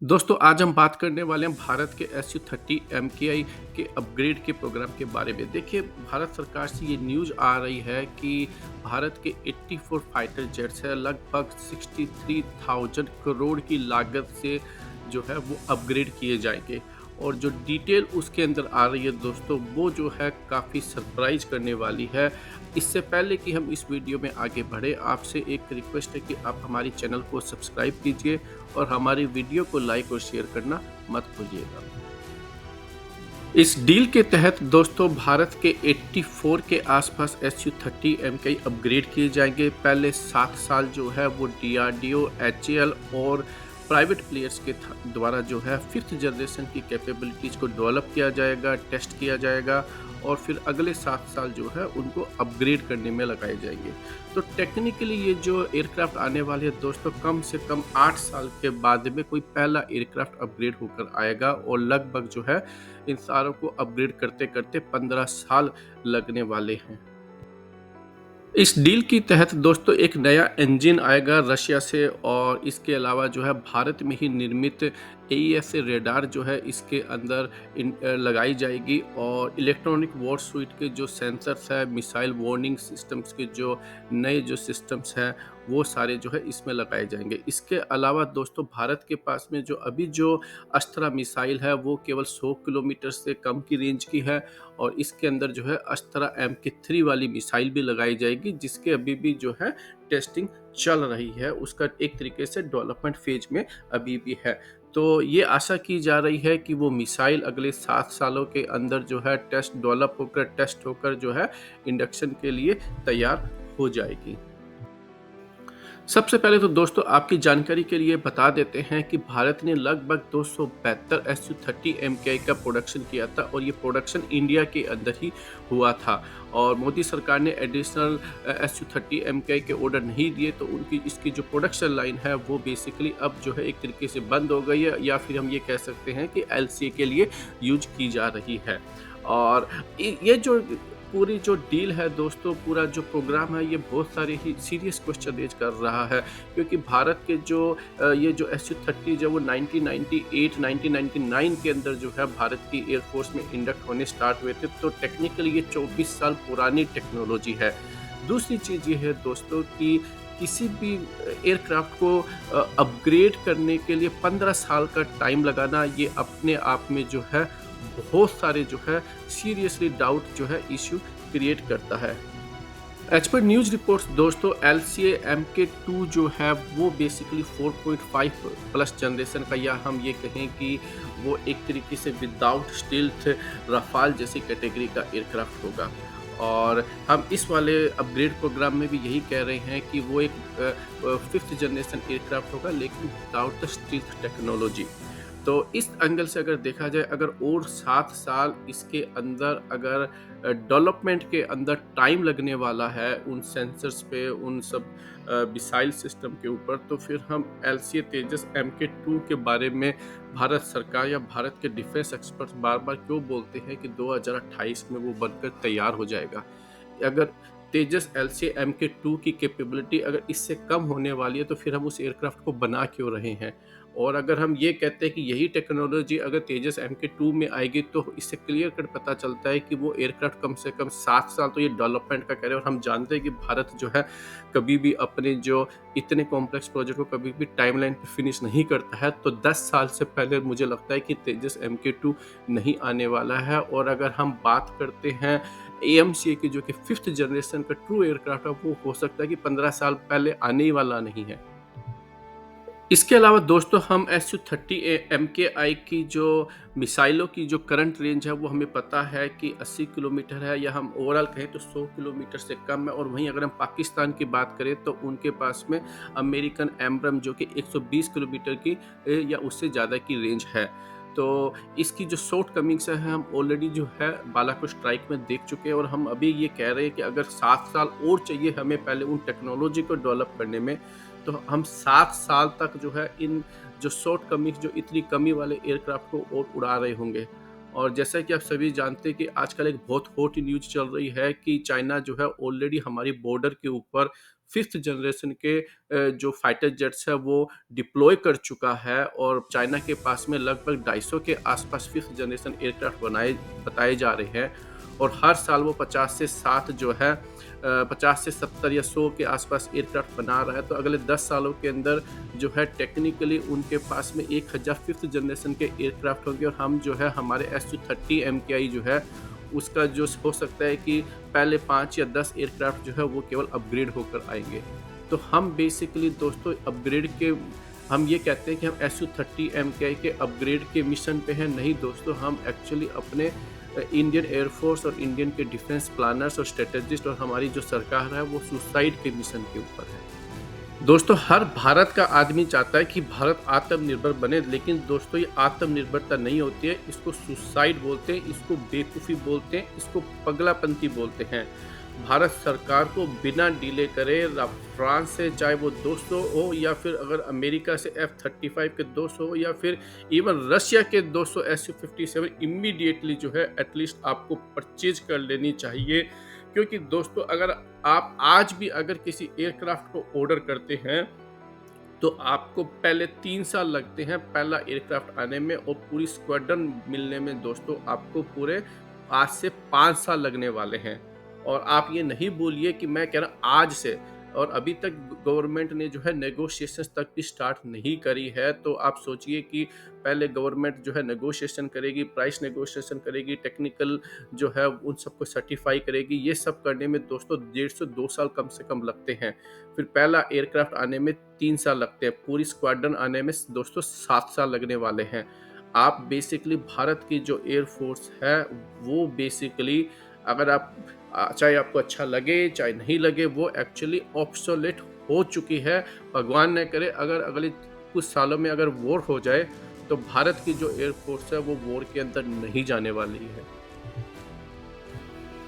दोस्तों आज हम बात करने वाले हैं भारत के SU-30 MKI के अपग्रेड के प्रोग्राम के बारे में। देखिए भारत सरकार से ये न्यूज़ आ रही है कि भारत के 84 फाइटर जेट्स है लगभग 63,000 करोड़ की लागत से जो है वो अपग्रेड किए जाएंगे। और जो डिटेल उसके अंदर आ रही है दोस्तों वो जो है काफ़ी सरप्राइज करने वाली है। इससे पहले कि हम इस वीडियो में आगे बढ़े आपसे एक रिक्वेस्ट है कि आप हमारी चैनल को सब्सक्राइब कीजिए और हमारी वीडियो को लाइक और शेयर करना मत भूलिएगा। इस डील के तहत दोस्तों भारत के 84 के आसपास SU-30 MKI अपग्रेड किए जाएंगे। पहले 7 साल जो है वो DRDO, HAL और प्राइवेट प्लेयर्स के द्वारा जो है 5th जनरेशन की कैपेबिलिटीज़ को डेवलप किया जाएगा, टेस्ट किया जाएगा और फिर अगले 7 साल जो है उनको अपग्रेड करने में लगाए जाएंगे। तो टेक्निकली ये जो एयरक्राफ्ट आने वाले हैं दोस्तों कम से कम 8 साल के बाद में कोई पहला एयरक्राफ्ट अपग्रेड होकर आएगा और लगभग जो है इन सारों को अपग्रेड करते-करते 15 साल लगने वाले हैं। इस डील के तहत दोस्तों एक नया इंजन आएगा रशिया से और इसके अलावा जो है भारत में ही निर्मित AES रेडार जो है इसके अंदर लगाई जाएगी और इलेक्ट्रॉनिक वॉर सुइट के जो सेंसर्स है, मिसाइल वार्निंग सिस्टम्स के जो नए जो सिस्टम्स हैं वो सारे जो है इसमें लगाए जाएंगे। इसके अलावा दोस्तों भारत के पास में जो अभी जो अस्त्रा मिसाइल है वो केवल 100 किलोमीटर से कम की रेंज की है और इसके अंदर जो है अस्त्रा MK3 वाली मिसाइल भी लगाई जाएगी जिसके अभी भी जो है टेस्टिंग चल रही है। उसका एक तरीके से डेवलपमेंट फेज में अभी भी है। तो ये आशा की जा रही है कि वो मिसाइल अगले 7 सालों के अंदर जो है टेस्ट होकर जो है इंडक्शन के लिए तैयार हो जाएगी। सबसे पहले तो दोस्तों आपकी जानकारी के लिए बता देते हैं कि भारत ने लगभग 272 SU-30 MKI का प्रोडक्शन किया था और ये प्रोडक्शन इंडिया के अंदर ही हुआ था और मोदी सरकार ने एडिशनल SU-30 MKI के ऑर्डर नहीं दिए तो उनकी इसकी जो प्रोडक्शन लाइन है वो बेसिकली अब जो है एक तरीके से बंद हो गई है या फिर हम ये कह सकते हैं कि LCA के लिए यूज की जा रही है। और ये जो पूरी जो डील है दोस्तों, पूरा जो प्रोग्राम है ये बहुत सारे ही सीरियस क्वेश्चन रेज कर रहा है क्योंकि भारत के जो ये जो SU-30 जब वो 1998 1999 के अंदर जो है भारत की एयरफोर्स में इंडक्ट होने स्टार्ट हुए थे तो टेक्निकली ये 24 साल पुरानी टेक्नोलॉजी है। दूसरी चीज़ ये है दोस्तों कि किसी भी एयरक्राफ्ट को अपग्रेड करने के लिए 15 साल का टाइम लगाना ये अपने आप में जो है बहुत सारे जो है सीरियसली डाउट जो है इश्यू क्रिएट करता है। एज पर न्यूज़ रिपोर्ट्स दोस्तों LCA MK2 जो है वो बेसिकली 4.5 प्लस जनरेशन का या हम ये कहें कि वो एक तरीके से विदाउट स्टील्थ रफाल जैसी कैटेगरी का एयरक्राफ्ट होगा और हम इस वाले अपग्रेड प्रोग्राम में भी यही कह रहे हैं कि वो एक 5th जनरेशन एयरक्राफ्ट होगा लेकिन विदाउट द स्टील्थ टेक्नोलॉजी। तो इस एंगल से अगर देखा जाए अगर और 7 साल इसके अंदर अगर डेवलपमेंट के अंदर टाइम लगने वाला है उन सेंसर्स पे उन सब मिसाइल सिस्टम के ऊपर तो फिर हम LCA तेजस MK2 के बारे में भारत सरकार या भारत के डिफेंस एक्सपर्ट्स बार बार क्यों बोलते हैं कि 2028 में वो बनकर तैयार हो जाएगा। अगर तेजस LCA MK2 की कैपेबिलिटी अगर इससे कम होने वाली है तो फिर हम उस एयरक्राफ्ट को बना क्यों रहे हैं। और अगर हम ये कहते हैं कि यही टेक्नोलॉजी अगर तेजस MK2 में आएगी तो इससे क्लियर कट पता चलता है कि वो एयरक्राफ्ट कम से कम 7 साल तो ये डेवलपमेंट का करे और हम जानते हैं कि भारत जो है कभी भी अपने जो इतने कॉम्प्लेक्स प्रोजेक्ट को कभी भी टाइमलाइन पे फिनिश नहीं करता है। तो 10 साल से पहले मुझे लगता है कि तेजस MK2 नहीं आने वाला है। और अगर हम बात करते हैं AMCA की जो कि 5th जनरेशन का ट्रू एयरक्राफ्ट है वो हो सकता है कि 15 साल पहले आने ही वाला नहीं है। इसके अलावा दोस्तों हम SU-30 MKI की जो मिसाइलों की जो करंट रेंज है वो हमें पता है कि 80 किलोमीटर है या हम ओवरऑल कहें तो 100 किलोमीटर से कम है। और वहीं अगर हम पाकिस्तान की बात करें तो उनके पास में अमेरिकन एम्ब्रम जो कि 120 किलोमीटर की या उससे ज़्यादा की रेंज है। तो इसकी जो शॉर्ट कमिंग्स है हम ऑलरेडी जो है बालाकोट स्ट्राइक में देख चुके हैं और हम अभी ये कह रहे हैं कि अगर 7 साल और चाहिए हमें पहले उन टेक्नोलॉजी को डेवलप करने में तो हम 7 साल तक जो है इन जो शॉर्ट कमिंग्स जो इतनी कमी वाले एयरक्राफ्ट को और उड़ा रहे होंगे। और जैसा कि आप सभी जानते हैं कि आजकल एक बहुत हॉट न्यूज़ चल रही है कि चाइना जो है ऑलरेडी हमारी बॉर्डर के ऊपर 5th जनरेशन के जो फाइटर जेट्स है वो डिप्लॉय कर चुका है, और चाइना के पास में लगभग 250 के आसपास 5th जनरेशन एयरक्राफ्ट बताए जा रहे हैं, और हर साल वो 50 से 60 जो है 50 से 70 या 100 के आसपास एयरक्राफ्ट बना रहा है। तो अगले 10 सालों के अंदर जो है टेक्निकली उनके पास में 1000 5th जनरेशन के एयरक्राफ्ट होंगे, और हम जो है हमारे Su-30 MKI जो है उसका जो हो सकता है कि पहले 5 या 10 एयरक्राफ्ट जो है वो केवल अपग्रेड होकर आएंगे। तो हम बेसिकली दोस्तों अपग्रेड के हम ये कहते हैं कि हम Su-30 MKI के अपग्रेड के मिशन पे हैं। नहीं दोस्तों, हम एक्चुअली अपने इंडियन एयरफोर्स और इंडियन के डिफेंस प्लानर्स और स्ट्रेटेजिस्ट और हमारी जो सरकार है वो सुसाइड के मिशन के ऊपर है। दोस्तों, हर भारत का आदमी चाहता है कि भारत आत्मनिर्भर बने, लेकिन दोस्तों ये आत्मनिर्भरता नहीं होती है, इसको सुसाइड बोलते हैं, इसको बेवकूफ़ी बोलते हैं, इसको पगलापंती बोलते हैं। भारत सरकार को बिना डिले करे फ्रांस से चाहे वो 200 हो, या फिर अगर अमेरिका से F-35 के 200 हो, या फिर इवन रशिया के 200 Su-57 इमीडिएटली जो है एटलीस्ट आपको परचेज कर लेनी चाहिए। क्योंकि दोस्तों अगर आप आज भी अगर किसी एयरक्राफ्ट को ऑर्डर करते हैं तो आपको पहले 3 साल लगते हैं पहला एयरक्राफ्ट आने में, और पूरी स्क्वाड्रन मिलने में दोस्तों आपको पूरे आज से 5 साल लगने वाले हैं। और आप ये नहीं बोलिए कि मैं कह रहा आज से, और अभी तक गवर्नमेंट ने जो है नेगोशिएशंस तक भी स्टार्ट नहीं करी है। तो आप सोचिए कि पहले गवर्नमेंट जो है नेगोशिएशन करेगी, प्राइस नेगोशिएशन करेगी, टेक्निकल जो है उन सबको सर्टिफाई करेगी, ये सब करने में दोस्तों 1.5 से 2 साल कम से कम लगते हैं। फिर पहला एयरक्राफ्ट आने में 3 साल लगते हैं, पूरी स्क्वाड्रन आने में दोस्तों 7 साल लगने वाले हैं। आप बेसिकली भारत की जो एयरफोर्स है वो बेसिकली अगर आप चाहे आपको अच्छा लगे चाहे नहीं लगे, वो एक्चुअली ऑब्सोलेट हो चुकी है। भगवान न करे अगर अगले कुछ सालों में अगर वॉर हो जाए तो भारत की जो एयरफोर्स है वो वॉर के अंदर नहीं जाने वाली है।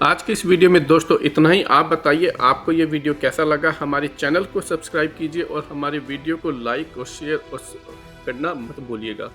आज की इस वीडियो में दोस्तों इतना ही। आप बताइए आपको ये वीडियो कैसा लगा। हमारे चैनल को सब्सक्राइब कीजिए और हमारे वीडियो को लाइक और शेयर करना मत भूलिएगा।